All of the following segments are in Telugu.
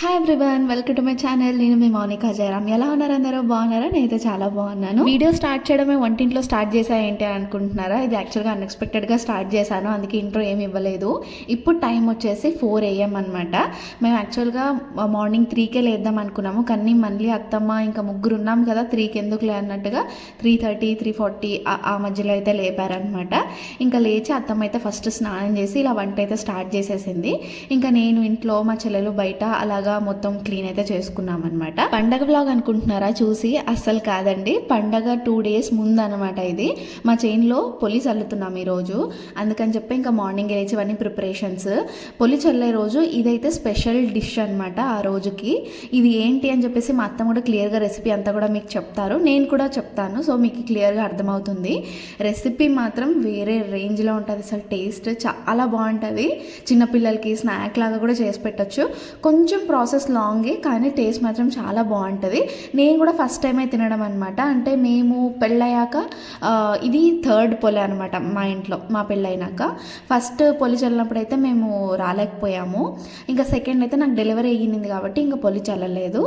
Hi everyone, welcome to my channel. నేను మీ మౌనికా జయరామ్. ఎలా ఉన్నారు అందరూ? బాగున్నారా? నేనైతే చాలా బాగున్నాను. వీడియో స్టార్ట్ చేయడమే వంటింట్లో స్టార్ట్ చేసా ఏంటి అనుకుంటున్నారా? ఇది యాక్చువల్గా అన్ఎక్స్పెక్టెడ్గా స్టార్ట్ చేశాను, అందుకే ఇంట్రో ఏమి ఇవ్వలేదు. ఇప్పుడు టైం వచ్చేసి 4 AM అనమాట. మేము యాక్చువల్గా మార్నింగ్ 3కే లేద్దాం అనుకున్నాము, కానీ మళ్ళీ అత్తమ్మ ఇంకా ముగ్గురు ఉన్నాం కదా, 3కి ఎందుకులే అన్నట్టుగా 3:30, 3:40 ఆ మధ్యలో అయితే లేపారనమాట. ఇంకా లేచి అత్తమ్మ అయితే ఫస్ట్ స్నానం చేసి ఇలా వంట అయితే స్టార్ట్ చేసేసింది. ఇంకా నేను ఇంట్లో, మా చెల్లెలు బయట అలాగా మొత్తం క్లీన్ అయితే చేసుకున్నాం అనమాట. పండగ వ్లాగ్ అనుకుంటున్నారా? చూసి అస్సలు కాదండి, పండగ 2 days ముందు అనమాట. ఇది మా చైన్లో పొలి చల్లుతున్నాం ఈరోజు, అందుకని చెప్పి ఇంకా మార్నింగ్ లేచి ఇవన్నీ ప్రిపరేషన్స్. పొలి చల్లే రోజు ఇదైతే స్పెషల్ డిష్ అనమాట. ఆ రోజుకి ఇది ఏంటి అని చెప్పేసి మా అత్త కూడా క్లియర్గా రెసిపీ అంతా కూడా మీకు చెప్తారు, నేను కూడా చెప్తాను, సో మీకు క్లియర్గా అర్థమవుతుంది. రెసిపీ మాత్రం వేరే రేంజ్లో ఉంటుంది, అసలు టేస్ట్ చాలా బాగుంటుంది. చిన్నపిల్లలకి స్నాక్ లాగా కూడా చేసి పెట్టచ్చు. కొంచెం ప్రాసెస్ లాంగే, కానీ టేస్ట్ మాత్రం చాలా బాగుంటుంది. నేను కూడా ఫస్ట్ టైమే తినడం అనమాట. అంటే మేము పెళ్ళయ్యాక ఇది 3rd పొలి అనమాట మా ఇంట్లో. మా పెళ్ళైనాక ఫస్ట్ పొలి చల్లినప్పుడు అయితే మేము రాలేకపోయాము. ఇంకా సెకండ్ అయితే నాకు డెలివరీ అయ్యింది కాబట్టి ఇంకా పొలి చల్లలేదు.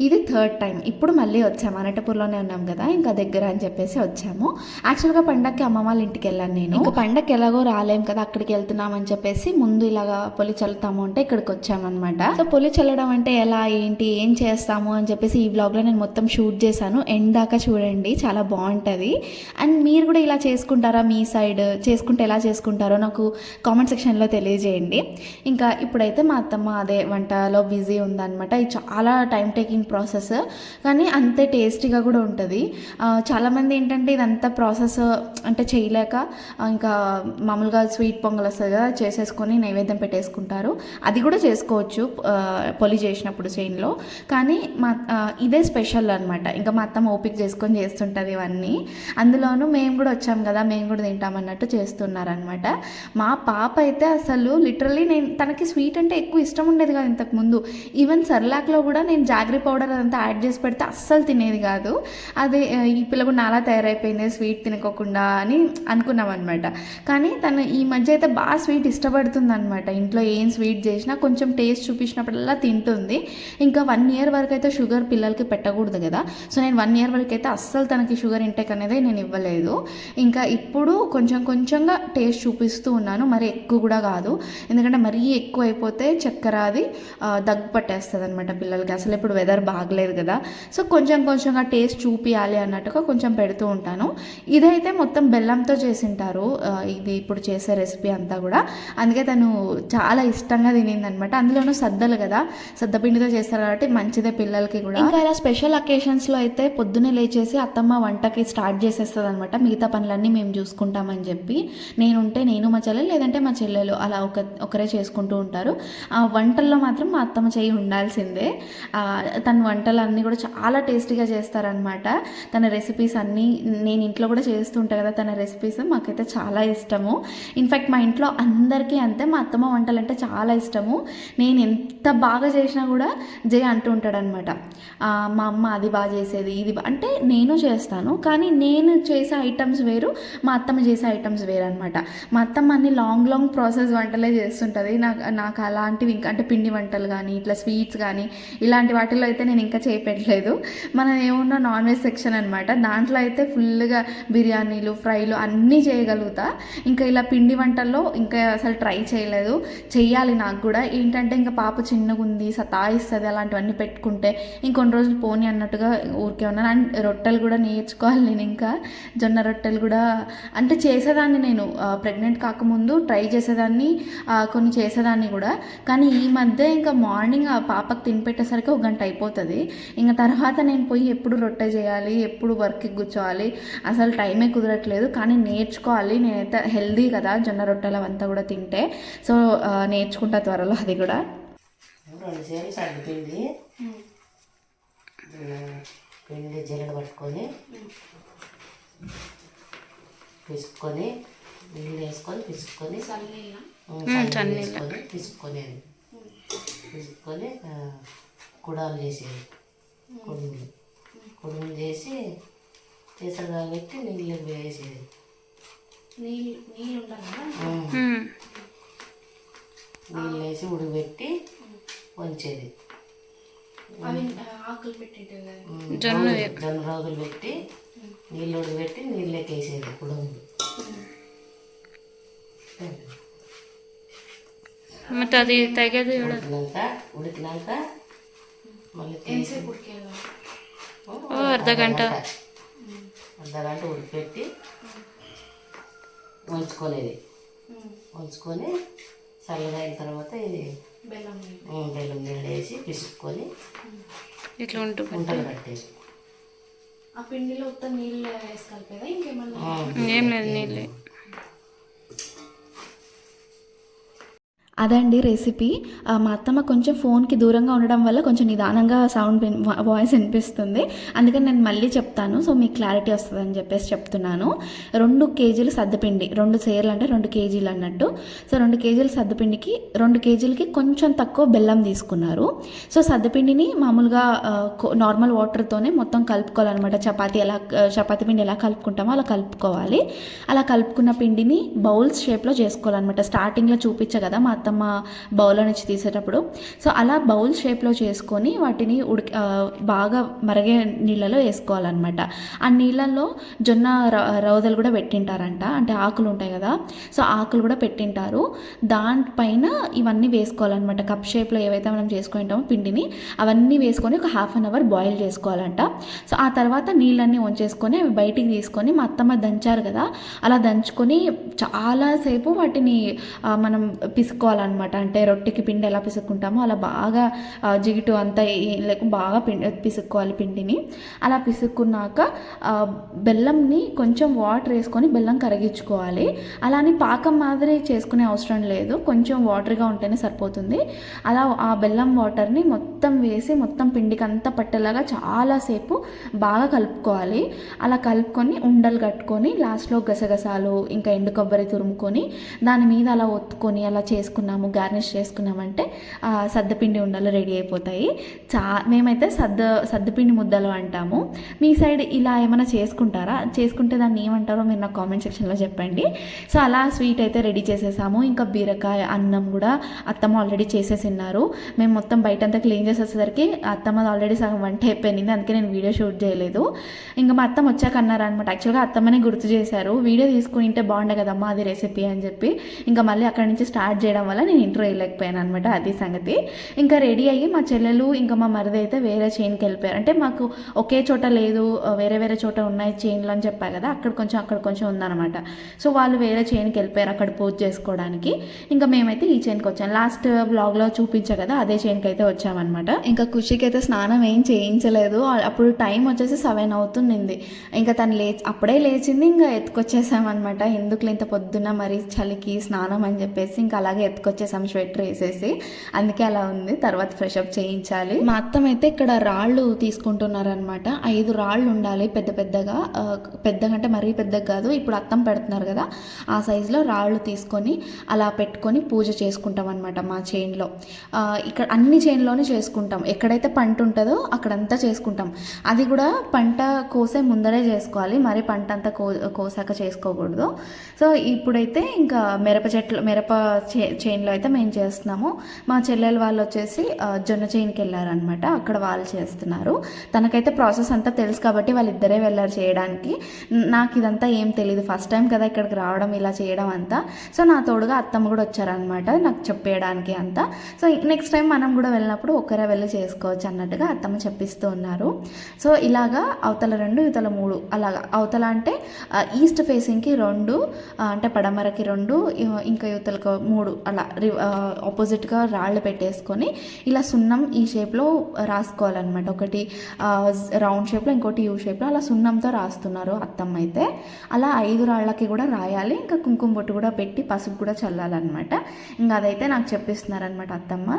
ఇది 3rd టైం. ఇప్పుడు మళ్ళీ వచ్చాము, అనంతపూర్లోనే ఉన్నాం కదా, ఇంకా దగ్గర అని చెప్పేసి వచ్చాము. యాక్చువల్గా పండగకి అమ్మ వాళ్ళ ఇంటికి వెళ్ళాను నేను. ఇంకా పండగకి ఎలాగో రాలేం కదా, అక్కడికి వెళ్తున్నామని చెప్పేసి ముందు ఇలాగా పొలి చల్లుతాము అంటే ఇక్కడికి వచ్చామన్నమాట. సో పొలి చల్లడం అంటే ఎలా, ఏంటి, ఏం చేస్తాము అని చెప్పేసి ఈ వ్లాగ్లో నేను మొత్తం షూట్ చేశాను. ఎండ్ దాకా చూడండి, చాలా బాగుంటుంది. అండ్ మీరు కూడా ఇలా చేసుకుంటారా? మీ సైడ్ చేసుకుంటే ఎలా చేసుకుంటారో నాకు కామెంట్ సెక్షన్లో తెలియజేయండి. ఇంకా ఇప్పుడైతే మా అత్తమ్మ అదే వంటలో బిజీ ఉందన్నమాట. ఇది చాలా టైం టేకింగ్ ప్రాసెస్, కానీ అంతే టేస్టీగా కూడా ఉంటుంది. చాలామంది ఏంటంటే ఇదంతా ప్రాసెస్ అంటే చేయలేక ఇంకా మామూలుగా స్వీట్ పొంగల్ వస్తుంది కదా, చేసేసుకొని నైవేద్యం పెట్టేసుకుంటారు. అది కూడా చేసుకోవచ్చు పొలి చేసినప్పుడు చైన్లో, కానీ మా ఇదే స్పెషల్ అనమాట. ఇంకా మా అత్తమ్మ ఓపిక చేసుకొని చేస్తుంటుంది ఇవన్నీ. అందులోనూ మేము కూడా వచ్చాం కదా, మేము కూడా తింటామన్నట్టు చేస్తున్నారనమాట. మా పాప అయితే అసలు లిటరల్లీ, నేను తనకి స్వీట్ అంటే ఎక్కువ ఇష్టం ఉండేది కాదు ఇంతకుముందు. ఈవెన్ సర్లాక్లో కూడా నేను జాగ్రీ పౌడర్ అదంతా యాడ్ చేసి పెడితే అస్సలు తినేది కాదు. అదే ఈ పిల్ల కూడా నాలా తయారైపోయింది స్వీట్ తినకోకుండా అని అనుకున్నాం అనమాట. కానీ తను ఈ మధ్య అయితే బాగా స్వీట్ ఇష్టపడుతుంది అనమాట. ఇంట్లో ఏం స్వీట్ చేసినా కొంచెం టేస్ట్ చూపించినప్పుడల్లా తింటుంది. ఇంకా 1 year వరకు అయితే షుగర్ పిల్లలకి పెట్టకూడదు కదా, సో నేను 1 year వరకు అయితే అస్సలు తనకి షుగర్ ఇంటేక్ అనేది నేను ఇవ్వలేదు. ఇంకా ఇప్పుడు కొంచెం కొంచెంగా టేస్ట్ చూపిస్తూ ఉన్నాను, మరి ఎక్కువ కూడా కాదు, ఎందుకంటే మరీ ఎక్కువ అయిపోతే చక్కెర అది దగ్గు పట్టేస్తుంది అనమాట పిల్లలకి. అసలు ఇప్పుడు వెదర్ బాగలేదు కదా, సో కొంచెం కొంచెంగా టేస్ట్ చూపించాలి అన్నట్టుగా కొంచెం పెడుతూ ఉంటాను. ఇదైతే మొత్తం బెల్లంతో చేసింటారు, ఇది ఇప్పుడు చేసే రెసిపీ అంతా కూడా. అందుకే తను చాలా ఇష్టంగా తినింది అనమాట. అందులోనూ సద్దలు కదా, సద్దపిండితో చేస్తారు కాబట్టి మంచిదే పిల్లలకి కూడా. ఇంకా ఇలా స్పెషల్ అకేషన్స్లో అయితే పొద్దున్నే లేచేసి అత్తమ్మ వంటకి స్టార్ట్ చేసేస్తుంది అనమాట. మిగతా పనులన్నీ మేము చూసుకుంటామని చెప్పి, నేనుంటే నేను, మా చెల్లెలు, లేదంటే మా చెల్లెలు అలా ఒకరే చేసుకుంటూ ఉంటారు. ఆ వంటల్లో మాత్రం మా అత్తమ్మ చేయి ఉండాల్సిందే. తన వంటలన్నీ కూడా చాలా టేస్టీగా చేస్తారనమాట. తన రెసిపీస్ అన్నీ నేను ఇంట్లో కూడా చేస్తుంటా కదా, తన రెసిపీస్ మాకైతే చాలా ఇష్టము. ఇన్ఫ్యాక్ట్ మా ఇంట్లో అందరికీ అంతే, మా అత్తమ్మ వంటలు అంటే చాలా ఇష్టము. నేను ఎంత బాగా చేసినా కూడా జయ అంటూ ఉంటాడనమాట, మా అమ్మ అది బాగా చేసేది, ఇది అంటే నేను చేస్తాను, కానీ నేను చేసే ఐటమ్స్ వేరు, మా అత్తమ్మ చేసే ఐటమ్స్ వేరు అనమాట. మా అత్తమ్మ అన్ని లాంగ్ ప్రాసెస్ వంటలే చేస్తుంటుంది. నాకు అలాంటివి ఇంకా అంటే పిండి వంటలు కానీ ఇట్లా స్వీట్స్ కానీ ఇలాంటి వాటిల్లో అయితే నేను ఇంకా చేయపెట్టలేదు. మనం ఏమున్నా నాన్ వెజ్ సెక్షన్ అనమాట, దాంట్లో అయితే ఫుల్గా బిర్యానీలు, ఫ్రైలు అన్నీ చేయగలుగుతా. ఇంకా ఇలా పిండి వంటల్లో ఇంకా అసలు ట్రై చేయలేదు, చెయ్యాలి నాకు కూడా. ఏంటంటే ఇంకా పాప చిన్నగా ఉంది, సతాయిస్తుంది, అలాంటివన్నీ పెట్టుకుంటే ఇంకొన్ని రోజులు పోనీ అన్నట్టుగా ఊరికే ఉన్నాను. అండ్ రొట్టెలు కూడా నేర్చుకోవాలి నేను. ఇంకా జొన్న రొట్టెలు కూడా అంటే చేసేదాన్ని నేను ప్రెగ్నెంట్ కాకముందు, ట్రై చేసేదాన్ని, కొన్ని చేసేదాన్ని కూడా. కానీ ఈ మధ్య ఇంకా మార్నింగ్ ఆ పాపకు తినిపెట్టేసరికి 1 గంట అయిపోతుంది. ఇంకా తర్వాత నేను పోయి ఎప్పుడు రొట్టె చేయాలి, ఎప్పుడు వర్క్కి కూర్చోవాలి, అసలు టైమే కుదరట్లేదు. కానీ నేర్చుకోవాలి, నేనైతే హెల్దీ కదా జొన్న రొట్టెలు అవంతా కూడా తింటే, సో నేర్చుకుంటా త్వరలో అది కూడా. 2 సేలు సగ్గుపిండి, పిండి జీలక పట్టుకొని పిసుక్కొని నీళ్ళు వేసుకొని పిసుక్కొని వేసుకొని పిసుక్కొని కుడాలు చేసేది. కుడుములు చేసి చేసారు కాబట్టి నీళ్ళు వేసేది. నీళ్ళు వేసి ఉడకబెట్టి వంచేది. ఆకులు పెట్టేటివి కదా. జొన్న రోజులు పెట్టి నీళ్ళు ఉడకబెట్టి నీళ్ళకి వేసేది కుడుములు. ಮತ್ತೆ అది ತೆಗೆದು ఉడికినాక మళ్ళీ అర్ధ గంట ఉడికిపెట్టి ఉంచుకునేది. ఉంచుకొని చల్లగా అయిన తర్వాత ఇది బెల్లం నీళ్ళు వేసి పిసుక్కొని ఇట్లా ఉంటలు కట్టేది. ఆ పిండిలో ఉత్త నీళ్ళు వేసి కలిపేదా ఇంకేమన్నా? ఏం లేదు, నీళ్ళే. అదండి రెసిపీ. మా అత్తమ్మ కొంచెం ఫోన్కి దూరంగా ఉండడం వల్ల కొంచెం నిదానంగా వాయిస్ వినిపిస్తుంది. అందుకని నేను మళ్ళీ చెప్తాను, సో మీకు క్లారిటీ వస్తుందని చెప్పేసి చెప్తున్నాను. 2 కేజీలు సద్దపిండి, 2 సేర్లు అంటే 2 కేజీలు అన్నట్టు. సో 2 కేజీలు సద్దపిండికి 2 కేజీలకి కొంచెం తక్కువ బెల్లం తీసుకున్నారు. సో సద్దపిండిని మామూలుగా నార్మల్ వాటర్తోనే మొత్తం కలుపుకోవాలన్నమాట. చపాతీ పిండి ఎలా కలుపుకుంటామో అలా కలుపుకోవాలి. అలా కలుపుకున్న పిండిని బౌల్స్ షేప్లో చేసుకోవాలన్నమాట. స్టార్టింగ్లో చూపించా కదా మా అత్తమ్మ బౌల్లో నుంచి తీసేటప్పుడు. సో అలా బౌల్ షేప్లో చేసుకొని వాటిని బాగా మరిగే నీళ్ళలో వేసుకోవాలన్నమాట. ఆ నీళ్ళల్లో జొన్న రౌదలు కూడా పెట్టింటారంట, అంటే ఆకులు ఉంటాయి కదా, సో ఆకులు కూడా పెట్టింటారు. దానిపైన ఇవన్నీ వేసుకోవాలన్నమాట. కప్ షేప్లో ఏవైతే మనం చేసుకుంటామో పిండిని అవన్నీ వేసుకొని ఒక 1/2 అవర్ బాయిల్ చేసుకోవాలంట. సో ఆ తర్వాత నీళ్ళన్నీ వంచేసుకొని అవి బయటికి తీసుకొని మా అత్తమ్మ దంచారు కదా, అలా దంచుకొని చాలాసేపు వాటిని మనం పిసుకోవాలన్నమాట. అంటే రొట్టెకి పిండి ఎలా పిసుక్కుంటామో అలా బాగా జిగుటు అంతా బాగా పిసుక్కోవాలి పిండిని. అలా పిసుక్కున్నాక బెల్లంని కొంచెం వాటర్ వేసుకొని బెల్లం కరిగించుకోవాలి. అలానే పాకం మాదిరి చేసుకునే అవసరం లేదు, కొంచెం వాటర్గా ఉంటేనే సరిపోతుంది. అలా ఆ బెల్లం వాటర్ని మొత్తం వేసి మొత్తం పిండికి అంతా పట్టేలాగా చాలాసేపు బాగా కలుపుకోవాలి. అలా కలుపుకొని ఉండలు కట్టుకొని లాస్ట్లో గసగసాలు ఇంకా ఎండు కొబ్బరి తురుముకొని దాని మీద అలా ఒత్తుకొని అలా చేసుకున్నాము, గార్నిష్ చేసుకున్నామంటే సద్దపిండి ఉండలు రెడీ అయిపోతాయి. మేమైతే సద్దపిండి ముద్దలు అంటాము. మీ సైడ్ ఇలా ఏమైనా చేసుకుంటారా? చేసుకుంటే దాన్ని ఏమంటారో మీరు నాకు కామెంట్ సెక్షన్లో చెప్పండి. సో అలా స్వీట్ అయితే రెడీ చేసేసాము. ఇంకా బీరకాయ అన్నం కూడా అత్తమ్మ ఆల్రెడీ చేసేసిన్నారు. మేము మొత్తం బయటంతా క్లీన్ చేసేసరికి అత్తమ్మ ఆల్రెడీ సగం వంట అయిపోయింది, అందుకే నేను వీడియో షూట్ చేయలేదు. ఇంకా మా అత్తమ్మ వచ్చాక అన్నారు అనమాట. యాక్చువల్గా అత్తమ్మనే గుర్తు చేశారు, వీడియో తీసుకుంటే బాగుండే కదమ్మా అది రెసిపీ అని చెప్పి. ఇంకా మళ్ళీ అక్కడి నుంచి స్టార్ట్ చేయడం వల్ల నేను ఇంట్రో వేయలేకపోయాను అనమాట. అది సంగతి. ఇంకా రెడీ అయ్యి మా చెల్లెలు ఇంకా మా మరిది అయితే వేరే చైన్కి వెళ్ళిపోయారు. అంటే మాకు ఒకే చోట లేదు, వేరే వేరే చోట ఉన్నాయి చైన్లు అని చెప్పా కదా, అక్కడ కొంచెం ఉందన్నమాట. సో వాళ్ళు వేరే చైన్కి వెళ్ళిపోయారు అక్కడ పూజ చేసుకోవడానికి. ఇంకా మేమైతే ఈ చైన్కి వచ్చాం. లాస్ట్ బ్లాగ్లో చూపించా కదా, అదే చైన్కి అయితే వచ్చామన్నమాట. ఇంకా ఖుషికి అయితే స్నానం ఏం చేయించలేదు. అప్పుడు టైం వచ్చేసి 7 అవుతుంది. ఇంకా తను అప్పుడే లేచింది. ఇంకా ఎత్తుకొచ్చేసామన్నమాట. ఎందుకు ఇంత పొద్దున్న మరి చలికి స్నానం అని చెప్పేసి ఇంకా అలాగే ఎత్తుకొచ్చేసాం స్వెటర్ వేసేసి. అందుకే అలా ఉంది, తర్వాత ఫ్రెష్ అప్ చేయించాలి. మా అత్తమ్మ అయితే ఇక్కడ రాళ్ళు తీసుకుంటున్నారనమాట. 5 రాళ్ళు ఉండాలి పెద్దగా అంటే మరీ పెద్దగా కాదు. ఇప్పుడు అత్తమ్మ పెడుతున్నారు కదా ఆ సైజులో రాళ్ళు తీసుకొని అలా పెట్టుకొని పూజ చేసుకుంటాం అనమాట మా చైన్లో. ఇక్కడ అన్ని చైన్లోనే చేసుకుంటాం. ఎక్కడైతే పంట ఉంటుందో అక్కడంతా చేసుకుంటాం. అది కూడా పంట కోసే ముందరే చేసుకోవాలి, మరి పంట అంతా కోసాక చేసుకోకూడదు. సో ఇప్పుడైతే ఇంకా మిరప చైన్లో అయితే మేము చేస్తున్నాము. మా చెల్లెలు వాళ్ళు వచ్చేసి జొన్న చైన్కి వెళ్ళారనమాట, అక్కడ వాళ్ళు చేస్తున్నారు. తనకైతే ప్రాసెస్ అంతా తెలుసు కాబట్టి వాళ్ళిద్దరే వెళ్ళారు చేయడానికి. నాకు ఇదంతా ఏం తెలియదు, ఫస్ట్ టైం కదా ఇక్కడికి రావడం ఇలా చేయడం అంతా. సో నా తోడుగా అత్తమ్మ కూడా వచ్చారనమాట నాకు చెప్పేయడానికి అంతా. సో నెక్స్ట్ టైం మనం కూడా వెళ్ళినప్పుడు ఒక్కరే వెళ్ళి చేసుకోవచ్చు అన్నట్టుగా అత్తమ్మ చెప్పిస్తూ ఉన్నారు. సో ఇలాగా అవతల 2 ఇవతల 3 అలాగా. అవతల అంటే ఈస్ట్ ఫేసింగ్కి 2, అంటే పడమరకి 2, ఇంకా యువతలకు 3 అలా ఆపోజిట్గా రాళ్ళు పెట్టేసుకొని ఇలా సున్నం ఈ షేప్లో రాసుకోవాలన్నమాట. ఒకటి రౌండ్ షేప్లో, ఇంకోటి యూ షేప్లో అలా సున్నంతో రాస్తున్నారు అత్తమ్మ అయితే. అలా 5 రాళ్ళకి కూడా రాయాలి. ఇంకా కుంకుమ బొట్టు కూడా పెట్టి పసుపు కూడా చల్లాలన్నమాట. ఇంకా అదైతే నాకు చెప్పిస్తున్నారనమాట అత్తమ్మ.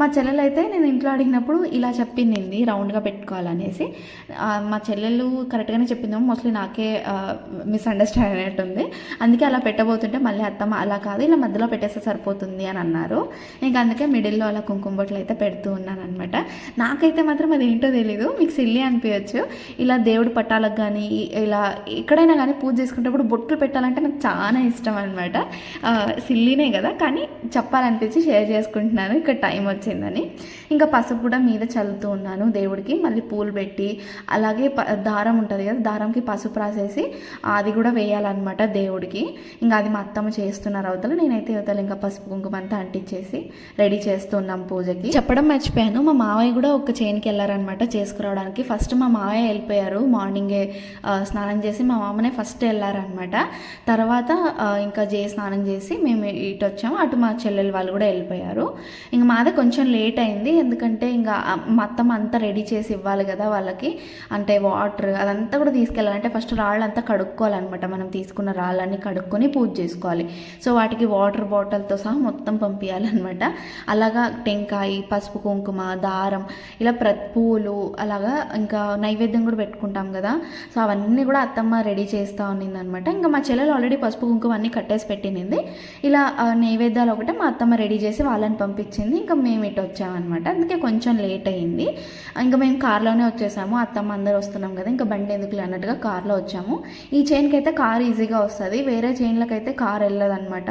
మా చెల్లెలు అయితే నేను ఇంట్లో అడిగినప్పుడు ఇలా చెప్పింది రౌండ్గా పెట్టుకోవాలనేసి. మా చెల్లెలు కరెక్ట్గానే చెప్పిందేమో, మోస్ట్లీ నాకే మిస్అండర్స్టాండ్ అయినట్టుంది. అందుకే అలా పెట్టబోతుంటే మళ్ళీ అత్తమ్మ అలా కాదు ఇలా మధ్యలో పెట్టేస్తే సరిపోతుంది అవుతుంది అని అన్నారు. ఇంకా అందుకే మిడిల్లో అలా కుంకుమ బొట్లు అయితే పెడుతూ ఉన్నాను అనమాట. నాకైతే మాత్రం అదేంటో తెలీదు, మీకు సిల్లీ అనిపించచ్చు. ఇలా దేవుడి పట్టాలకు కానీ ఇలా ఎక్కడైనా కానీ పూజ చేసుకునేటప్పుడు బొట్లు పెట్టాలంటే నాకు చాలా ఇష్టం అనమాట. సిల్లీనే కదా, కానీ చెప్పాలనిపించి షేర్ చేసుకుంటున్నాను ఇక్కడ టైం వచ్చిందని. ఇంకా పసుపు కూడా మీద చల్లుతూ ఉన్నాను దేవుడికి. మళ్ళీ పూలు పెట్టి అలాగే దారం ఉంటుంది కదా, దారంకి పసుపు రాసేసి అది కూడా వేయాలన్నమాట దేవుడికి. ఇంకా అది మా అత్తమ్మ చేస్తున్నారు అవతల, నేనైతే అవతల ఇంకా పసుపు కుంకుమ అంతా అంటించేసి రెడీ చేస్తున్నాం పూజకి. చెప్పడం మర్చిపోయాను, మా మావయ్య కూడా ఒక చేనికి వెళ్ళారనమాట చేసుకురావడానికి. ఫస్ట్ మా మావయ్య వెళ్ళిపోయారు, మార్నింగే స్నానం చేసి మా మామనే ఫస్ట్ వెళ్ళారనమాట. తర్వాత ఇంకా స్నానం చేసి మేము ఇటు వచ్చాము, అటు మా చెల్లెలు వాళ్ళు కూడా వెళ్ళిపోయారు. ఇంకా మాదే కొంచెం లేట్ అయింది, ఎందుకంటే ఇంకా మొత్తం అంతా రెడీ చేసి ఇవ్వాలి కదా వాళ్ళకి. అంటే వాటర్ అదంతా కూడా తీసుకెళ్ళాలంటే ఫస్ట్ రాళ్ళంతా కడుక్కోవాలన్నమాట. మనం తీసుకున్న రాళ్ళన్నీ కడుక్కొని పూజ చేసుకోవాలి. సో వాటికి వాటర్ బాటిల్తో సహా మొత్తం పంపించాలన్నమాట. అలాగా టెంకాయ, పసుపు కుంకుమ, దారం, ఇలా పూలు, అలాగా ఇంకా నైవేద్యం కూడా పెట్టుకుంటాం కదా. సో అవన్నీ కూడా అత్తమ్మ రెడీ చేస్తూ ఉన్నింది అనమాట. ఇంకా మా చెల్లెలు ఆల్రెడీ పసుపు కుంకుమ అన్నీ కట్టేసి పెట్టినింది. ఇలా నైవేద్యాలు ఒకటే మా అత్తమ్మ రెడీ చేసి వాళ్ళని పంపించింది. ఇంకా మేము ఇటు వచ్చామన్నమాట, అందుకే కొంచెం లేట్ అయ్యింది. ఇంకా మేము కార్లోనే వచ్చేసాము, అత్తమ్మ అందరూ వస్తున్నాం కదా, ఇంకా బండి ఎందుకు అన్నట్టుగా కార్లో వచ్చాము. ఈ చైన్కి అయితే కార్ ఈజీగా వస్తుంది, వేరే చైన్లకైతే కార్ వెళ్ళదన్నమాట,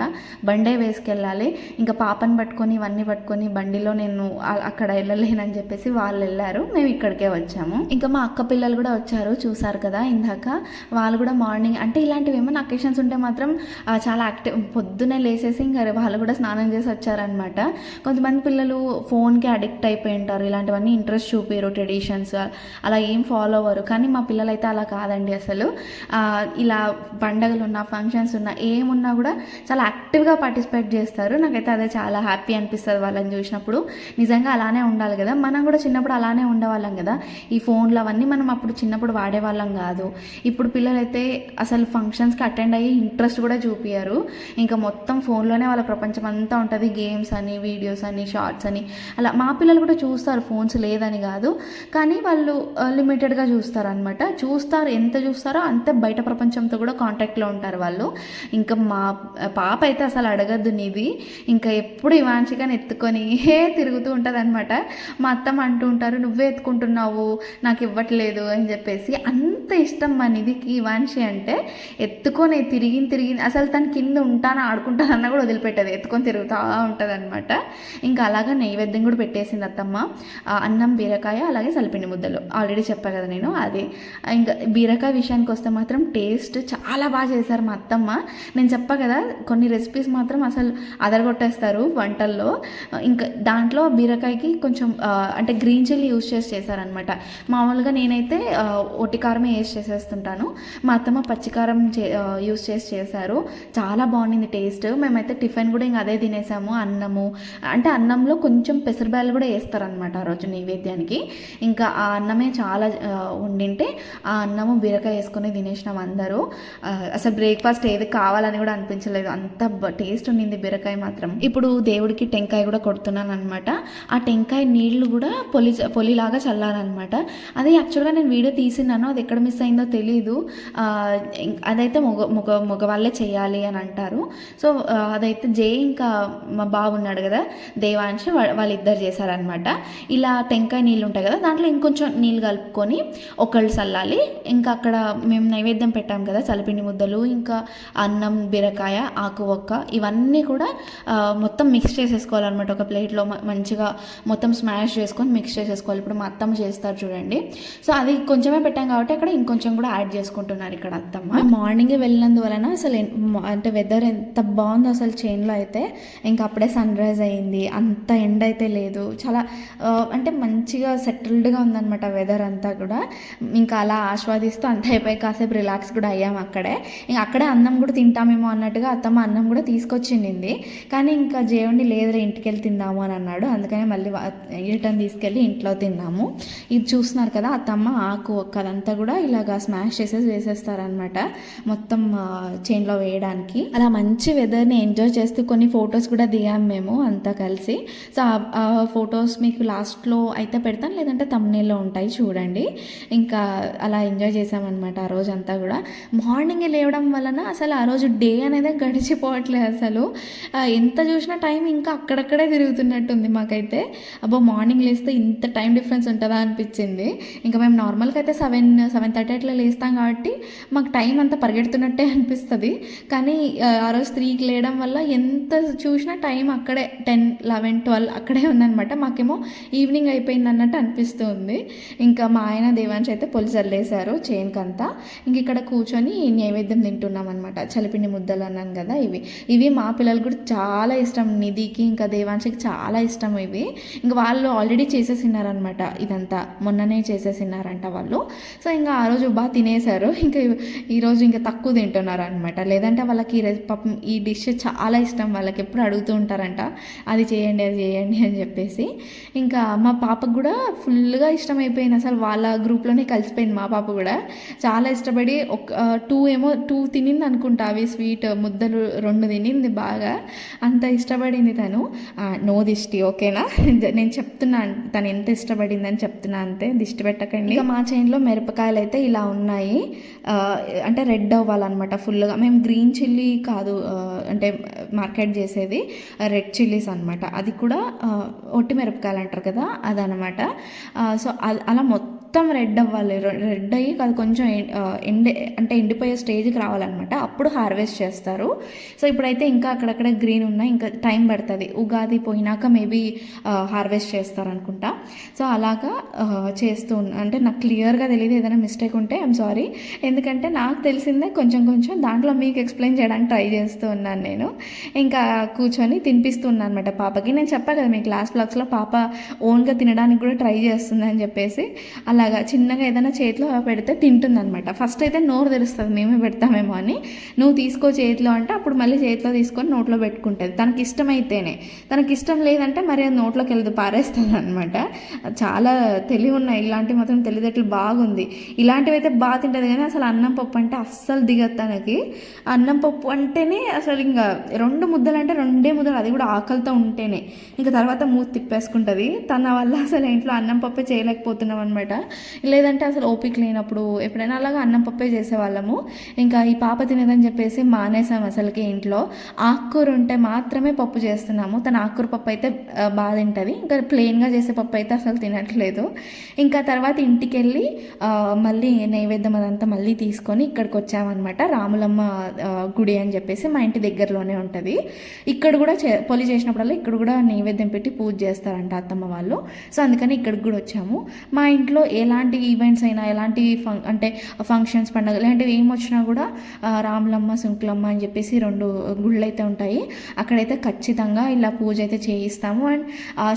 బండే వేసుకెళ్ళాలి. ఇంకా పాపని పట్టుకొని ఇవన్నీ పట్టుకొని బండిలో నేను అక్కడ వెళ్ళలేనని చెప్పేసి వాళ్ళు వెళ్ళారు, మేము ఇక్కడికే వచ్చాము. ఇంకా మా అక్క పిల్లలు కూడా వచ్చారు, చూసారు కదా ఇందాక. వాళ్ళు కూడా మార్నింగ్ అంటే ఇలాంటివి ఏమైనా అకేషన్స్ ఉంటే మాత్రం చాలా యాక్టివ్, పొద్దునే లేసేసి ఇంకా వాళ్ళు కూడా స్నానం చేసి వచ్చారనమాట. కొంతమంది పిల్లలు ఫోన్కి అడిక్ట్ అయిపోయి ఉంటారు, ఇలాంటివన్నీ ఇంట్రెస్ట్ చూపిరు, ట్రెడిషన్స్ అలా ఏం ఫాలో అవ్వరు. కానీ మా పిల్లలు అయితే అలా కాదండి, అసలు ఇలా పండగలు ఉన్నా ఫంక్షన్స్ ఉన్నా ఏమున్నా కూడా చాలా యాక్టివ్గా పార్టిసిపేట్ చేస్తారు. నాకైతే అదే చాలా హ్యాపీ అనిపిస్తుంది వాళ్ళని చూసినప్పుడు. నిజంగా అలానే ఉండాలి కదా, మనం కూడా చిన్నప్పుడు అలానే ఉండేవాళ్ళం కదా. ఈ ఫోన్లు అవన్నీ మనం అప్పుడు చిన్నప్పుడు వాడేవాళ్ళం కాదు. ఇప్పుడు పిల్లలైతే అసలు ఫంక్షన్స్కి అటెండ్ అయ్యి ఇంట్రెస్ట్ కూడా చూపించారు. ఇంకా మొత్తం ఫోన్లోనే వాళ్ళ ప్రపంచం అంతా ఉంటుంది, గేమ్స్ అని, వీడియోస్ అని, షార్ట్స్ అని. అలా మా పిల్లలు కూడా చూస్తారు, ఫోన్స్ లేదని కాదు, కానీ వాళ్ళు లిమిటెడ్గా చూస్తారు అనమాట. చూస్తారు, ఎంత చూస్తారో అంతే బయట ప్రపంచంతో కూడా కాంటాక్ట్లో ఉంటారు వాళ్ళు. ఇంకా మా పాప అయితే అసలు అడగద్దు నీది, ఇంకా ఎప్పుడు ఇవాంశికని ఎత్తుకొని తిరుగుతూ ఉంటుంది అనమాట. మా అత్తమ్మ అంటూ ఉంటారు, నువ్వే ఎత్తుకుంటున్నావు నాకు ఇవ్వట్లేదు అని చెప్పేసి. అంత ఇష్టం మా నిధికి ఇవాంశి అంటే. ఎత్తుకొని తిరిగి అసలు తను కింద ఉంటాను ఆడుకుంటానన్నా కూడా వదిలిపెట్టదు, ఎత్తుకొని తిరుగుతూ ఉంటుంది అనమాట. ఇంకా అలాగా నైవేద్యం కూడా పెట్టేసింది అత్తమ్మ. అన్నం, బీరకాయ, అలాగే సలిపిండి ముద్దలు ఆల్రెడీ చెప్పాను కదా నేను. అది ఇంకా బీరకాయ విషయానికి వస్తే మాత్రం టేస్ట్ చాలా బాగా చేశారు మా అత్తమ్మ. నేను చెప్పా కదా, కొన్ని రెసిపీస్ మాత్రం అసలు అదరగొట్టేస్తారు వంటల్లో. ఇంకా దాంట్లో బీరకాయకి కొంచెం అంటే గ్రీన్ చిల్లీ యూజ్ చేశారనమాట. మామూలుగా నేనైతే ఒట్టి కారమే వేసి చేసేస్తుంటాను, మా అత్తమ్మ పచ్చికారం యూజ్ చేశారు. చాలా బాగుండింది టేస్ట్. మేమైతే టిఫిన్ కూడా ఇంకా అదే తినేసాము. అన్నము అంటే అన్నంలో కొంచెం పెసరబ్యాలు కూడా వేస్తారనమాట ఆ రోజు నైవేద్యానికి. ఇంకా ఆ అన్నమే చాలా ఉండింటే ఆ అన్నము బీరకాయ వేసుకొని తినేసినాం అందరూ. అసలు బ్రేక్ఫాస్ట్ ఏది కావాలని కూడా అనిపించలేదు, అంత టేస్ట్ ఉండింది బీరకాయ మాత్రం. ఇప్పుడు దేవుడికి టెంకాయ కూడా కొడుతున్నాను అనమాట. ఆ టెంకాయ నీళ్లు కూడా పొలిలాగా చల్లాలన్నమాట. అది యాక్చువల్గా నేను వీడియో తీసినాను, అది ఎక్కడ మిస్ అయిందో తెలీదు. అదైతే మగవాళ్ళే చేయాలి అని అంటారు. సో అదైతే ఇంకా మా బాబు ఉన్నాడు కదా దేవాంశ్, వాళ్ళిద్దరు చేశారనమాట. ఇలా టెంకాయ నీళ్ళు ఉంటాయి కదా, దాంట్లో ఇంకొంచెం నీళ్ళు కలుపుకొని ఒకళ్ళు చల్లాలి. ఇంకా అక్కడ మేము నైవేద్యం పెట్టాం కదా, చలిపిండి ముద్దలు, ఇంకా అన్నం, బీరకాయ, ఆకు ఒక్క, ఇవన్నీ కూడా మొత్తం మిక్స్ చేసేసుకోవాలన్నమాట. ఒక ప్లేట్లో మంచిగా మొత్తం స్మాష్ చేసుకొని మిక్స్ చేసేసుకోవాలి. ఇప్పుడు మా అత్తమ్మ చేస్తారు చూడండి. సో అది కొంచెమే పెట్టాం కాబట్టి అక్కడ ఇంకొంచెం కూడా యాడ్ చేసుకుంటున్నారు ఇక్కడ అత్తమ్మ. మార్నింగే వెళ్ళినందువలన అసలు అంటే వెదర్ ఎంత బాగుందో అసలు చైన్లో అయితే. ఇంకా అప్పుడే సన్ రైజ్ అయ్యింది, అంత ఎండ అయితే లేదు, చాలా అంటే మంచిగా సెటిల్డ్గా ఉందన్నమాట వెదర్ అంతా కూడా. ఇంకా అలా ఆస్వాదిస్తూ అంత అయిపోయి కాసేపు రిలాక్స్ కూడా అయ్యాము అక్కడే. ఇంకా అక్కడే అన్నం కూడా తింటామేమో అన్నట్టుగా అత్తమ్మ అన్నం కూడా తీసుకొచ్చింది. కానీ ఇంకా జేవండి లేదురా ఇంటికి వెళ్ళి తిందాము అని అన్నాడు, అందుకనే మళ్ళీ రిటర్న్ తీసుకెళ్ళి ఇంట్లో తిన్నాము. ఇది చూస్తున్నారు కదా, అత్తమ్మ ఆకు ఒక్కదంతా కూడా ఇలాగా స్మాష్ చేసేసి వేసేస్తారనమాట మొత్తం చైన్లో వేయడానికి. అలా మంచి వెదర్ని ఎంజాయ్ చేస్తూ కొన్ని ఫొటోస్ కూడా దిగాము మేము అంతా కలిసి. సో ఆ ఫొటోస్ మీకు లాస్ట్లో అయితే పెడతాను, లేదంటే థంబ్నెయిల్లో ఉంటాయి చూడండి. ఇంకా అలా ఎంజాయ్ చేసామన్నమాట ఆ రోజు అంతా కూడా. మార్నింగే లేవడం వలన అసలు ఆ రోజు డే అనేది గడిచిపోవట్లేదు అసలు. ఎంత చూసినా టైం ఇంకా అక్కడక్కడే తిరుగుతున్నట్టుంది మాకైతే. అబ్బో మార్నింగ్ లేస్తే ఇంత టైం డిఫరెన్స్ ఉంటుందా అనిపించింది. ఇంకా మేము నార్మల్గా అయితే 7:30 అట్లా లేస్తాం కాబట్టి మాకు టైం అంతా పరిగెడుతున్నట్టే అనిపిస్తుంది. కానీ ఆ రోజు 3కి లేయడం వల్ల ఎంత చూసినా టైం అక్కడే 10, 11, 12 అక్కడే ఉందన్నమాట. మాకేమో ఈవినింగ్ అయిపోయింది అన్నట్టు అనిపిస్తూ ఉంది. ఇంకా మా ఆయన దేవాంశ్ అయితే పొలి చల్లేశారు చేనుకంతా. ఇంక ఇక్కడ కూర్చొని నైవేద్యం తింటున్నాం అనమాట. చలిపిండి ముద్దలు అన్నాను కదా, ఇవి మా పిల్లలు కూడా చాలా ఇష్టం. నిధికి ఇంకా దేవాంశకి చాలా ఇష్టం ఇవి. ఇంకా వాళ్ళు ఆల్రెడీ చేసేసినారనమాట, ఇదంతా మొన్ననే చేసేసినారంట వాళ్ళు. సో ఇంకా ఆ రోజు బాగా తినేశారు. ఇంకా ఈరోజు ఇంకా తక్కువ తింటున్నారు అనమాట. లేదంటే వాళ్ళకి పాపం ఈ డిష్ చాలా ఇష్టం. వాళ్ళకి ఎప్పుడు అడుగుతూ ఉంటారంట, అది చేయండి అది చేయండి అని చెప్పేసి. ఇంకా మా పాపకు కూడా ఫుల్గా ఇష్టమైపోయింది. అసలు వాళ్ళ గ్రూప్లోనే కలిసిపోయింది మా పాప కూడా. చాలా ఇష్టపడి ఒక 2 తినింది అనుకుంటా. అవి స్వీట్ ముద్దలు 2 తినింది బాగా. అంత ఇష్టపడింది తను. నో దిష్టి ఓకేనా, నేను చెప్తున్నాను తను ఎంత ఇష్టపడిందని చెప్తున్నా, అంతే, దిష్టి పెట్టకండి. ఇంకా మా చేనులో మిరపకాయలు అయితే ఇలా ఉన్నాయి. అంటే రెడ్ అవ్వాలన్నమాట ఫుల్గా. మేము గ్రీన్ చిల్లీ కాదు అంటే మార్కెట్ చేసేది రెడ్ చిల్లీస్ అనమాట. అది కూడా ఒట్టి మిరపకాయలు అంటారు కదా, అదనమాట. సో అలా మొత్తం రెడ్ అవ్వాలి. రెడ్ అయ్యి అది కొంచెం అంటే ఎండిపోయే స్టేజ్కి రావాలన్నమాట. అప్పుడు హార్వెస్ట్ చేస్తారు. సో ఇప్పుడైతే ఇంకా అక్కడక్కడ గ్రీన్ ఉన్నాయి, ఇంకా టైం పడుతుంది. ఉగాది పోయినాక మేబీ హార్వెస్ట్ చేస్తారనుకుంటా. సో అలాగా చేస్తూ అంటే నాకు క్లియర్గా తెలియదు, ఏదైనా మిస్టేక్ ఉంటే ఐఎమ్ సారీ. ఎందుకంటే నాకు తెలిసిందే కొంచెం దాంట్లో మీకు ఎక్స్ప్లెయిన్ చేయడానికి ట్రై చేస్తూ ఉన్నాను నేను. ఇంకా కూర్చొని తినిపిస్తున్నాను అనమాట పాపకి. నేను చెప్పాను కదా మీకు లాస్ట్ బ్లాగ్స్లో, పాప ఓన్గా తినడానికి కూడా ట్రై చేస్తుంది అని చెప్పేసి. అలాగా చిన్నగా ఏదైనా చేతిలో పెడితే తింటుందన్నమాట. ఫస్ట్ అయితే నోరు తెరుస్తుంది, మేమే పెడతామేమో అని. నువ్వు తీసుకో చేతిలో అంటే అప్పుడు మళ్ళీ చేతిలో తీసుకొని నోట్లో పెట్టుకుంటుంది. తనకి ఇష్టమైతేనే. తనకి ఇష్టం లేదంటే మరి అది నోట్లోకి వెళ్ళదు, పారేస్తుంది అనమాట. చాలా తెలివి ఉన్నాయి ఇలాంటివి, మాత్రం తెలివితేటలు బాగుంది. ఇలాంటివి అయితే బాగా తింటుంది. కానీ అసలు అన్నం పప్పు అంటే అస్సలు దిగదు తనకి. అన్నం పప్పు అంటేనే అసలు ఇంకా 2 ముద్దలు అంటే 2 ముద్దలు, అది కూడా ఆకలితో ఉంటేనే. ఇంకా తర్వాత మూతి తిప్పేసుకుంటుంది. తన వల్ల అసలు ఇంట్లో అన్నం పప్పే చేయలేకపోతున్నాం అనమాట. లేదంటే అసలు ఓపిక లేనప్పుడు ఎప్పుడైనా అలాగా అన్నం పప్పే చేసేవాళ్ళము. ఇంకా ఈ పాప తినదని చెప్పేసి మానేసాం అసలుకి. ఇంట్లో ఆకుకూర ఉంటే మాత్రమే పప్పు చేస్తున్నాము. తన ఆకుకూర పప్పు అయితే బాగా తింటుంది. ఇంకా ప్లెయిన్గా చేసే పప్పు అయితే అసలు తినట్లేదు. ఇంకా తర్వాత ఇంటికి వెళ్ళి మళ్ళీ నైవేద్యం అదంతా మళ్ళీ తీసుకొని ఇక్కడికి వచ్చామన్నమాట. రాములమ్మ గుడి అని చెప్పేసి మా ఇంటి దగ్గరలోనే ఉంటుంది. ఇక్కడ కూడా పొలి చేసినప్పుడల్లా ఇక్కడ కూడా నైవేద్యం పెట్టి పూజ చేస్తారంట అత్తమ్మ వాళ్ళు. సో అందుకని ఇక్కడికి కూడా వచ్చాము. మా ఇంట్లో ఎలాంటి ఈవెంట్స్ అయినా, ఎలాంటి అంటే ఫంక్షన్స్, పండుగ ఇలాంటివి ఏం వచ్చినా కూడా రాములమ్మ, సుంకులమ్మ అని చెప్పేసి 2 గుళ్ళు అయితే ఉంటాయి. అక్కడైతే ఖచ్చితంగా ఇలా పూజ అయితే చేయిస్తాము. అండ్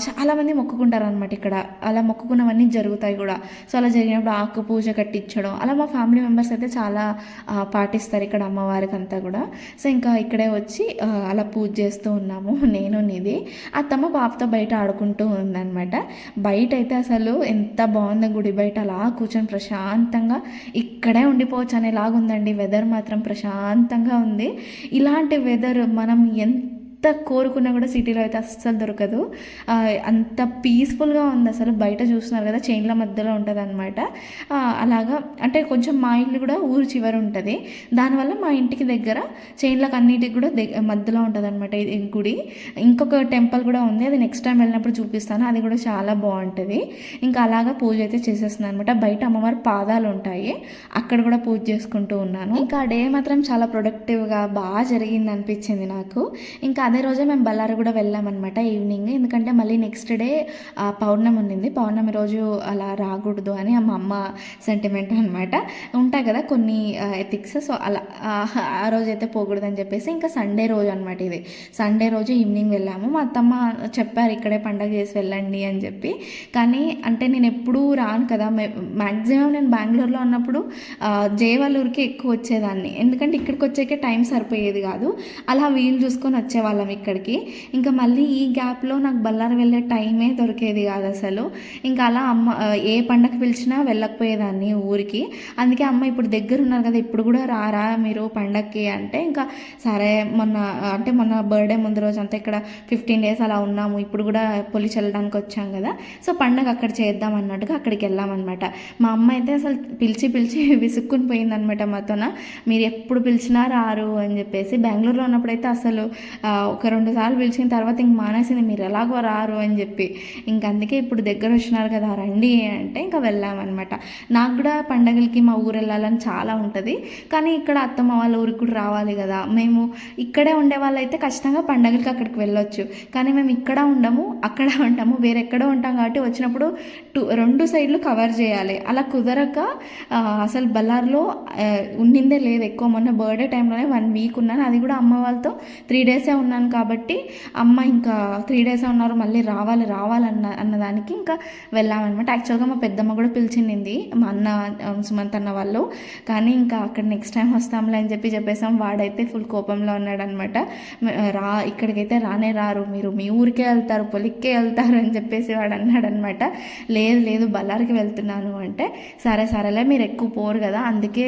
చాలామంది మొక్కుకుంటారు అనమాట ఇక్కడ. అలా మొక్కుకున్నవన్నీ జరుగుతాయి కూడా. సో అలా జరిగినప్పుడు ఆకు పూజ కట్టించడం, అలా మా ఫ్యామిలీ మెంబర్స్ అయితే చాలా పాటిస్తారు ఇక్కడ అమ్మవారికి అంతా కూడా. సో ఇంకా ఇక్కడే వచ్చి అలా పూజ చేస్తూ ఉన్నాము నేను, నిధి. అత్తమ్మ పాపతో బయట ఆడుకుంటూ ఉందన్నమాట. బయట అయితే అసలు ఎంత బాగుందో గుడి బయట, అలా కూర్చొని ప్రశాంతంగా ఇక్కడే ఉండిపోవచ్చు అనేలాగా ఉందండి. వెదర్ మాత్రం ప్రశాంతంగా ఉంది. ఇలాంటి వెదర్ మనం ఎంత కోరుకున్నా కూడా సిటీలో అయితే అస్సలు దొరకదు. అంత పీస్ఫుల్గా ఉంది అసలు. బయట చూస్తున్నారు కదా, చైన్ల మధ్యలో ఉంటుంది అనమాట. అలాగా అంటే కొంచెం మా ఇల్లు కూడా ఊరు చివరి ఉంటుంది. దానివల్ల మా ఇంటికి దగ్గర చైన్లకు అన్నిటికి కూడా మధ్యలో ఉంటుంది అనమాట ఈ గుడి. ఇంకొక టెంపుల్ కూడా ఉంది, అది నెక్స్ట్ టైం వెళ్ళినప్పుడు చూపిస్తాను. అది కూడా చాలా బాగుంటుంది. ఇంకా అలాగా పూజ అయితే చేసేస్తున్నాను అనమాట. బయట అమ్మవారి పాదాలు ఉంటాయి, అక్కడ కూడా పూజ చేసుకుంటూ ఉన్నాను. ఇంకా ఆ డే మాత్రం చాలా ప్రొడక్టివ్గా బాగా జరిగింది అనిపించింది నాకు. ఇంకా అదే రోజే మేము బళ్ళారి కూడా వెళ్ళామన్నమాట ఈవినింగ్. ఎందుకంటే మళ్ళీ నెక్స్ట్ డే పౌర్ణమి ఉండింది. పౌర్ణమి రోజు అలా రాకూడదు అని మా అమ్మ సెంటిమెంట్ అనమాట. ఉంటాయి కదా కొన్ని ఎథిక్స్. సో అలా ఆ రోజు అయితే పోకూడదని చెప్పేసి ఇంకా సండే రోజు అనమాట ఇది. సండే రోజు ఈవినింగ్ వెళ్ళాము. మా అత్తమ్మ చెప్పారు ఇక్కడే పండగ చేసి వెళ్ళండి అని చెప్పి. కానీ అంటే నేను ఎప్పుడూ రాను కదా, మ్యాక్సిమం నేను బెంగళూరులో ఉన్నప్పుడు జయవల్లూరుకి ఎక్కువ వచ్చేదాన్ని. ఎందుకంటే ఇక్కడికి వచ్చేకే టైం సరిపోయేది కాదు. అలా వీలు చూసుకొని వచ్చేవాళ్ళం ఇక్కడికి. ఇంకా మళ్ళీ ఈ గ్యాప్లో నాకు బళ్ళారి వెళ్ళే టైమే దొరికేది కాదు అసలు. ఇంకా అలా అమ్మ ఏ పండగ పిలిచినా వెళ్ళకపోయేదాన్ని ఊరికి. అందుకే అమ్మ ఇప్పుడు దగ్గర ఉన్నారు కదా, ఇప్పుడు కూడా రారా మీరు పండగకి అంటే, ఇంకా సరే మొన్న బర్త్డే ముందు రోజు అంతా ఇక్కడ 15 days అలా ఉన్నాము. ఇప్పుడు కూడా పొలి చల్లడానికి వచ్చాం కదా, సో పండగ అక్కడ చేద్దాం అన్నట్టుగా అక్కడికి వెళ్ళామన్నమాట. మా అమ్మ అయితే అసలు పిలిచి విసుక్కుని పోయిందనమాట మాతోన. మీరు ఎప్పుడు పిలిచినా రారు అని చెప్పేసి. బెంగళూరులో ఉన్నప్పుడైతే అసలు ఒక 2 సార్లు పిలిచిన తర్వాత ఇంక మానేసింది, మీరు ఎలాగో రారు అని చెప్పి. ఇంక అందుకే ఇప్పుడు దగ్గర వచ్చినారు కదా రండి అంటే ఇంకా వెళ్ళామన్నమాట. నాకు కూడా పండగలకి మా ఊరు వెళ్ళాలని చాలా ఉంటుంది, కానీ ఇక్కడ అత్తమ్మ వాళ్ళ ఊరికి కూడా రావాలి కదా. మేము ఇక్కడే ఉండే వాళ్ళైతే ఖచ్చితంగా పండగలకి అక్కడికి వెళ్ళొచ్చు, కానీ మేము ఇక్కడ ఉండము, అక్కడ ఉంటాము, వేరెక్కడో ఉంటాం కాబట్టి వచ్చినప్పుడు 2 సైడ్లు కవర్ చేయాలి. అలా కుదరక అసలు బళ్ళారిలో ఉండిందే లేదు ఎక్కువ. మొన్న బర్త్డే టైంలోనే 1 వీక్ ఉన్నాను, అది కూడా అమ్మ వాళ్ళతో 3 డేసే ఉన్నాను కాబట్టి అమ్మ ఇంకా 3 డేసే ఉన్నారు మళ్ళీ అన్నదానికి ఇంకా వెళ్ళామన్నమాట. యాక్చువల్గా మా పెద్దమ్మ కూడా పిలిచింది, మా అన్న సుమంత్ అన్న వాళ్ళు, కానీ ఇంకా అక్కడ నెక్స్ట్ టైం వస్తాంలే అని చెప్పేసాం. వాడైతే ఫుల్ కోపంలో ఉన్నాడనమాట. ఇక్కడికైతే రారు, మీరు మీ ఊరికే వెళ్తారు, పొలిక్కే వెళ్తారు అని చెప్పేసి వాడు అన్నాడనమాట. లేదు బళ్ళారికి వెళ్తున్నాను అంటే, సరేలే మీరు ఎక్కువ పోరు కదా అందుకే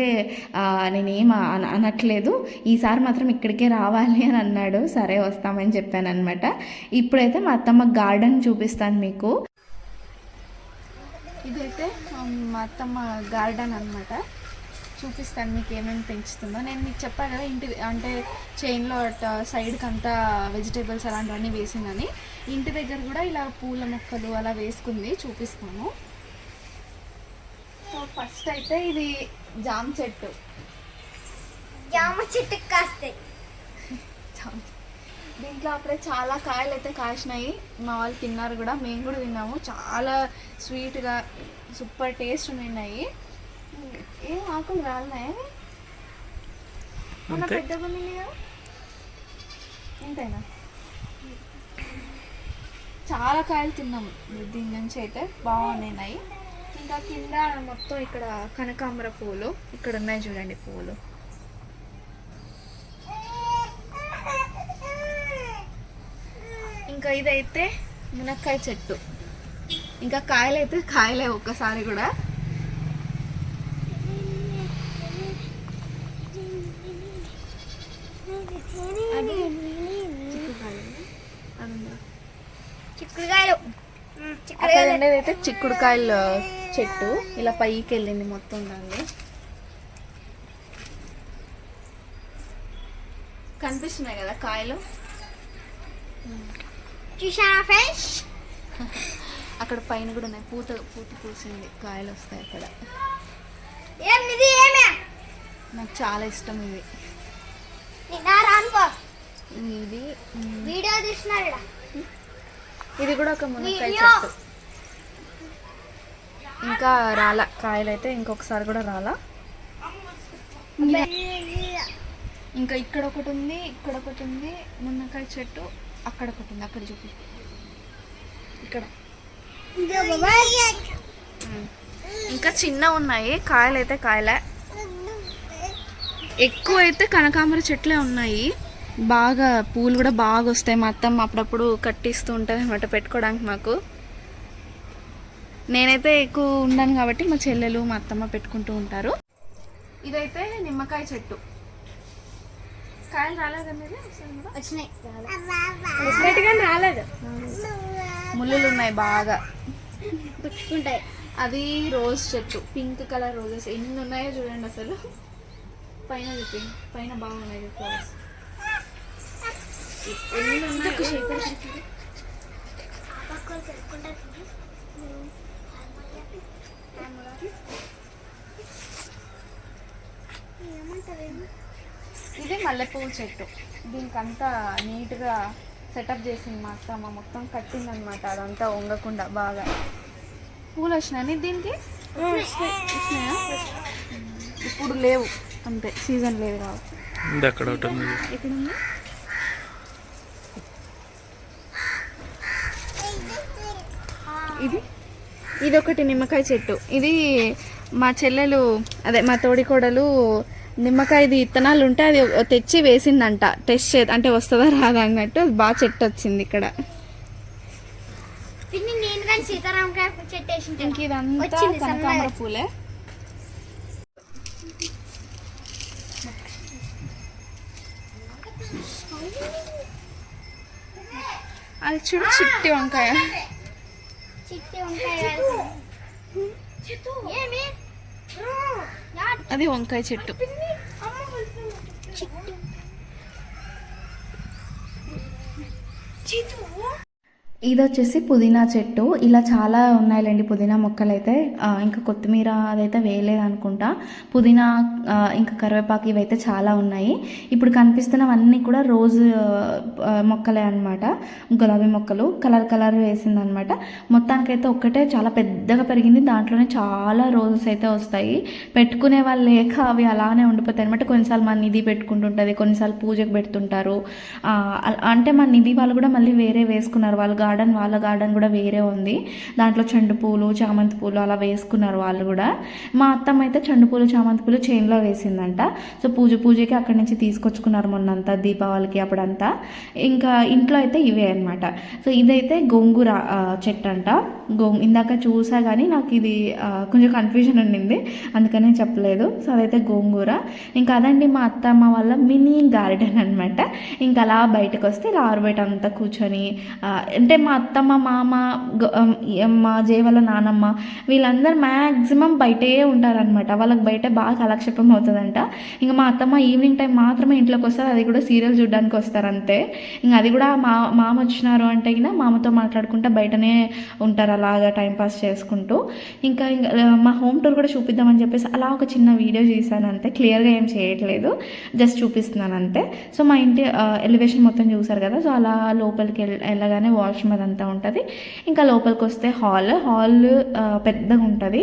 నేనేం అనట్లేదు, ఈసారి మాత్రం ఇక్కడికే రావాలి అని అన్నాడు. సరే వస్తామని చెప్పాను అనమాట. ఇప్పుడైతే మా అత్తమ్మ గార్డెన్ చూపిస్తాను మీకు. ఇదైతే మా అత్తమ్మ గార్డెన్ అనమాట, చూపిస్తాను మీకు ఏమేమి పెంచుతుందో. నేను మీకు చెప్పాను కదా ఇంటి అంటే చైన్లో సైడ్కి అంతా వెజిటేబుల్స్ అలాంటివన్నీ వేసిందని, ఇంటి దగ్గర కూడా ఇలా పూల మొక్కలు అలా వేసుకుంది, చూపిస్తాను. సో ఫస్ట్ అయితే ఇది జామ చెట్టు కాస్తాయి. దీంట్లో అప్పుడే చాలా కాయలు అయితే కాసినాయి, మా వాళ్ళు తిన్నారు కూడా, మేము కూడా తిన్నాము. చాలా స్వీట్గా సూపర్ టేస్ట్ ఉన్నాయి. ఏం ఆకులు రాలినాయి మన పెద్దగా ఉంది కదా, ఇంతేనా? చాలా కాయలు తిన్నాము దీని నుంచి అయితే, బాగున్నాయి. ఇంకా కింద మొత్తం ఇక్కడ కనకాంబర పూలు ఇక్కడ ఉన్నాయి చూడండి పూలు. ఇంకా ఇదైతే మునక్కాయ చెట్టు, ఇంకా కాయలైతే కాయలే ఒక్కసారి కూడా. చిక్కుడుకాయలు అక్కడ ఉండేదైతే చిక్కుడుకాయల చెట్టు, ఇలా పైకి వెళ్ళింది మొత్తం దాన్ని. కనిపిస్తున్నాయి కదా కాయలు, చూసారా ఫ్రెండ్స్? అక్కడ పైన కూడా ఉన్నాయి, పూత పూసింది, కాయలు వస్తాయి అక్కడ. నాకు చాలా ఇష్టం ఇది. ఇది వీడియో తీస్తున్నారు. ఇది కూడా ఒక మునక్కాయ చెట్టు. ఇంకా రాలా కాయలు అయితే, ఇంకొకసారి కూడా రాలా. ఇంకా ఇక్కడ ఒకటి ఉంది మునక్కాయ చెట్టు, అక్కడ ఒకటి ఉంది, అక్కడ చూపి, ఇక్కడ ఇంకా చిన్న ఉన్నాయి కాయలు అయితే కాయలే. ఎక్కువ అయితే కనకాంబర చెట్లే ఉన్నాయి, బాగా పూలు కూడా బాగా వస్తాయి. మా అత్తమ్మ అప్పుడప్పుడు కట్టిస్తూ ఉంటుంది అనమాట పెట్టుకోవడానికి మాకు. నేనైతే ఎక్కువ ఉన్నాను కాబట్టి మా చెల్లెలు మా అత్తమ్మ పెట్టుకుంటూ ఉంటారు. ఇదైతే నిమ్మకాయ చెట్టు, కాయలు రాలేదనేది వచ్చినాయి, రాలేదు, ముళ్ళులు ఉన్నాయి బాగా పుచ్చుకుంటాయి. అది రోజ్ చెట్టు, పింక్ కలర్ రోజెస్ ఎన్ని ఉన్నాయో చూడండి అసలు. పైన చూపి, పైన బాగున్నాయి ఫ్లవర్స్, ఎన్ని ఉన్నాయో. ఇది మల్లెపూల చెట్టు, దీనికంతా నీట్గా సెటప్ చేసింది మా అత్తమ్మ, మొత్తం కట్టిందనమాట అదంతా వంగకుండా బాగా. పూలు వచ్చినాయి దీనికి, వచ్చినాయా? ఇప్పుడు లేవు అంతే, సీజన్ లేదు కాబట్టి. అక్కడ ఇక్కడ ఉంది. ఇది ఒకటి నిమ్మకాయ చెట్టు, ఇది మా చెల్లెలు అదే మా తోడికోడలు నిమ్మకాయది ఇత్తనాలు ఉంటే అది తెచ్చి వేసిందంట, టెస్ట్ అంటే వస్తుందా రాదా అన్నట్టు. బాగా చెట్టు వచ్చింది ఇక్కడ. ఇంక ఇదంతా కనకాంబర పూలే. అది చూడు చిట్టి వంకాయ, అది వంకాయ చెట్టు. ఇది వచ్చేసి పుదీనా చెట్టు. ఇలా చాలా ఉన్నాయిలేండి పుదీనా మొక్కలు అయితే. ఇంకా కొత్తిమీర అదైతే వేయలేదు అనుకుంటా. పుదీనా ఇంకా కరివేపాకు ఇవైతే చాలా ఉన్నాయి. ఇప్పుడు కనిపిస్తున్నవన్నీ కూడా రోజు మొక్కలే అనమాట. గులాబీ మొక్కలు కలర్ వేసిందనమాట. మొత్తానికైతే ఒక్కటే చాలా పెద్దగా పెరిగింది. దాంట్లోనే చాలా రోజెస్ అయితే వస్తాయి. పెట్టుకునే వాళ్ళు లేక అవి అలానే ఉండిపోతాయి అనమాట. కొన్నిసార్లు మా నిధి పెట్టుకుంటుంటుంది, కొన్నిసార్లు పూజకు పెడుతుంటారు. అంటే మా నిధి వాళ్ళు కూడా మళ్ళీ వేరే వేసుకున్నారు. వాళ్ళ గార్డెన్ కూడా వేరే ఉంది. దాంట్లో చెండు పూలు, చామంతి పూలు అలా వేసుకున్నారు వాళ్ళు కూడా. మా అత్తమ్మ అయితే చెండు పూలు, చామంతి పూలు చైన్లో వేసిందంట. సో పూజకి అక్కడి నుంచి తీసుకొచ్చుకున్నారు మొన్నంతా, దీపావళికి అప్పుడంతా. ఇంకా ఇంట్లో అయితే ఇవే అనమాట. సో ఇదైతే గోంగూర చెట్టు అంట. ఇందాక చూసా కానీ నాకు ఇది కొంచెం కన్ఫ్యూజన్ ఉండింది, అందుకనే చెప్పలేదు. సో అదైతే గోంగూర. ఇంకా అదండి మా అత్తమ్మ వాళ్ళ మినీ గార్డెన్ అనమాట. ఇంకా అలా బయటకు వస్తే ఇలా ఆరుబయట అంతా కూర్చొని అంటే మా అత్తమ్మ, మామ, మా జయ వాళ్ళ నానమ్మ వీళ్ళందరూ మ్యాక్సిమం బయటే ఉంటారనమాట. వాళ్ళకి బయట బాగా కాలక్షేపం అవుతుందంట. ఇంకా మా అత్తమ్మ ఈవినింగ్ టైం మాత్రమే ఇంట్లోకి వస్తారు. అది కూడా సీరియల్ చూడడానికి వస్తారు అంతే. ఇంకా అది కూడా మామ వచ్చినారు అంటే ఇంకా మామతో మాట్లాడుకుంటూ బయటనే ఉంటారు, అలాగా టైంపాస్ చేసుకుంటూ. ఇంకా మా హోమ్ టూర్ కూడా చూపిద్దామని చెప్పేసి అలా ఒక చిన్న వీడియో చేశాను అంతే. క్లియర్గా ఏం చేయట్లేదు, జస్ట్ చూపిస్తున్నాను అంతే. సో మా ఇంటి ఎలివేషన్ మొత్తం చూసారు కదా. సో అలా లోపలికి వెళ్ళగానే వాష్రూమ్ అదంతా ఉంటుంది. ఇంకా లోపలికి వస్తే హాల్ పెద్దగా ఉంటుంది.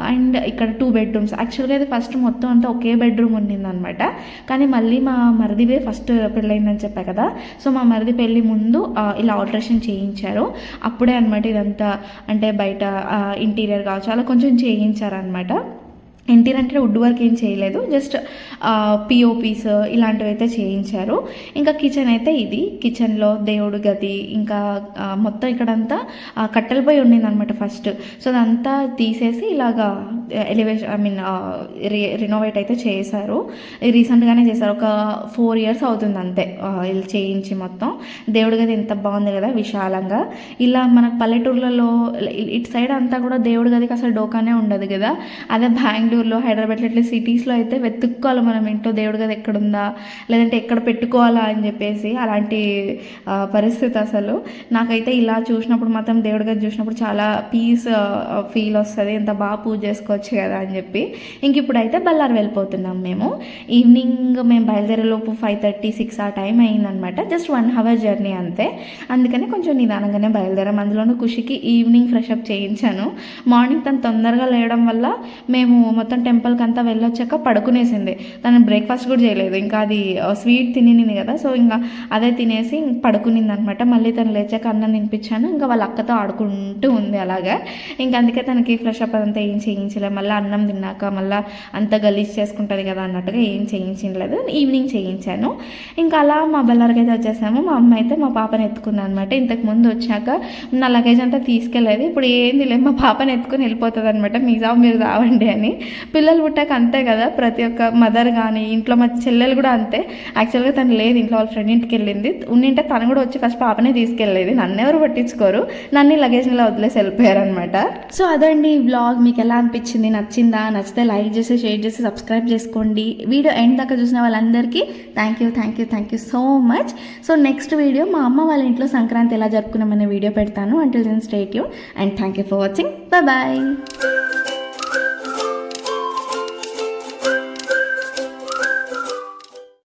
అండ్ ఇక్కడ 2 బెడ్రూమ్స్. యాక్చువల్గా ఇది ఫస్ట్ మొత్తం అంతా ఒకే బెడ్రూమ్ ఉండిందనమాట. కానీ మళ్ళీ మా మరిదివే ఫస్ట్ పెళ్ళయిందని చెప్పా కదా. సో మా మరిది పెళ్ళి ముందు ఇలా ఆల్టరేషన్ చేయించారు. అప్పుడే అనమాట ఇదంతా, అంటే బయట ఇంటీరియర్ కావచ్చు అలా కొంచెం చేయించారనమాట. ఇంటీరియర్ అంటే వుడ్ వర్క్ ఏం చేయలేదు, జస్ట్ పిఓపీస్ ఇలాంటివి అయితే చేయించారు. ఇంకా కిచెన్ అయితే ఇది. కిచెన్లో దేవుడు గది, ఇంకా మొత్తం ఇక్కడంతా కట్టెల పొయ్యి ఉండింది అనమాట ఫస్ట్. సో అదంతా తీసేసి ఇలాగా ఎలివేషన్ రినోవేట్ అయితే చేశారు. రీసెంట్గానే చేశారు, ఒక 4 years అవుతుంది అంతే ఇలా చేయించి. మొత్తం దేవుడి గది ఎంత బాగుంది కదా, విశాలంగా. ఇలా మనకు పల్లెటూర్లలో ఇటు సైడ్ అంతా కూడా దేవుడి గదికి అసలు డోకానే ఉండదు కదా. అదే బెంగళూరులో, హైదరాబాద్లో ఇట్లా సిటీస్లో అయితే వెతుక్కోవాలి మనం ఇంట్లో దేవుడి గది ఎక్కడుందా, లేదంటే ఎక్కడ పెట్టుకోవాలా అని చెప్పేసి. అలాంటి పరిస్థితి అసలు. నాకైతే ఇలా చూసినప్పుడు మాత్రం దేవుడి గది చూసినప్పుడు చాలా పీస్ ఫీల్ వస్తుంది, ఎంత బాగా పూజ చేసుకోవచ్చు కదా అని చెప్పి. ఇంక ఇప్పుడైతే బళ్ళారు వెళ్ళిపోతున్నాం మేము. ఈవినింగ్ మేము బయలుదేరేలోపు 5:30-6 ఆ టైం అయిందనమాట. జస్ట్ 1 hour జర్నీ అంతే. అందుకని కొంచెం నిదానంగానే బయలుదేరాం. అందులోనూ ఖుషికి ఈవినింగ్ ఫ్రెషప్ చేయించాను. మార్నింగ్ తను తొందరగా లేవడం వల్ల మేము మొత్తం టెంపుల్కి అంతా వెళ్ళొచ్చాక పడుకునేసింది. తను బ్రేక్ఫాస్ట్ కూడా చేయలేదు. ఇంకా అది స్వీట్ తినింది కదా, సో ఇంకా అదే తినేసి పడుకునింది అనమాట. మళ్ళీ తను లేచాక అన్నం తినిపించాను. ఇంకా వాళ్ళ అక్కతో ఆడుకుంటూ ఉంది అలాగా. ఇంకా అందుకే తనకి ఫ్రెషప్ అదంతా ఏం చేయించలేదు. మళ్ళీ అన్నం తిన్నాక మళ్ళీ అంత గలీజ్ చేసుకుంటుంది కదా అన్నట్టుగా ఏం చేయించలేదు. ఈవినింగ్ చేయించాను. ఇంకా అలా మా బళ్ళారికి అయితే వచ్చేసాము. మా అమ్మ అయితే మా పాపని ఎత్తుకుంది అనమాట. ఇంతకు ముందు వచ్చాక నా లగేజ్ అంతా తీసుకెళ్ళేది. ఇప్పుడు ఏంది లేదు, మా పాపని ఎత్తుకుని వెళ్ళిపోతుంది అనమాట. మీరు రావండి అని. పిల్లలు పుట్టాక అంతే కదా, ప్రతి ఒక్క మదర్ కానీ ఇంట్లో మా చెల్లెలు కూడా అంతే. యాక్చువల్గా తను లేదు, ఇంట్లో వాళ్ళ ఫ్రెండ్ ఇంటికి వెళ్ళింది. ఉండింటే తను కూడా వచ్చి ఫస్ట్ పాపనే తీసుకెళ్ళేది. నన్ను ఎవరు పట్టించుకోరు, నన్ను లగేజ్లో వదిలేసి వెళ్ళిపోయారనమాట. సో అదండి ఈ వ్లాగ్. మీకు ఎలా అనిపించింది, నచ్చిందా? నచ్చితే లైక్ చేసి, షేర్ చేసి, సబ్స్క్రైబ్ చేసుకోండి. వీడియో ఎండ్ దాకా చూసిన వాళ్ళందరికీ thank you so much. So next video మా అమ్మ వాళ్ళ ఇంట్లో సంక్రాంతి ఎలా జరుపుకున్నామనే వీడియో పెడతాను. Until then stay tune and thank you for watching. Bye.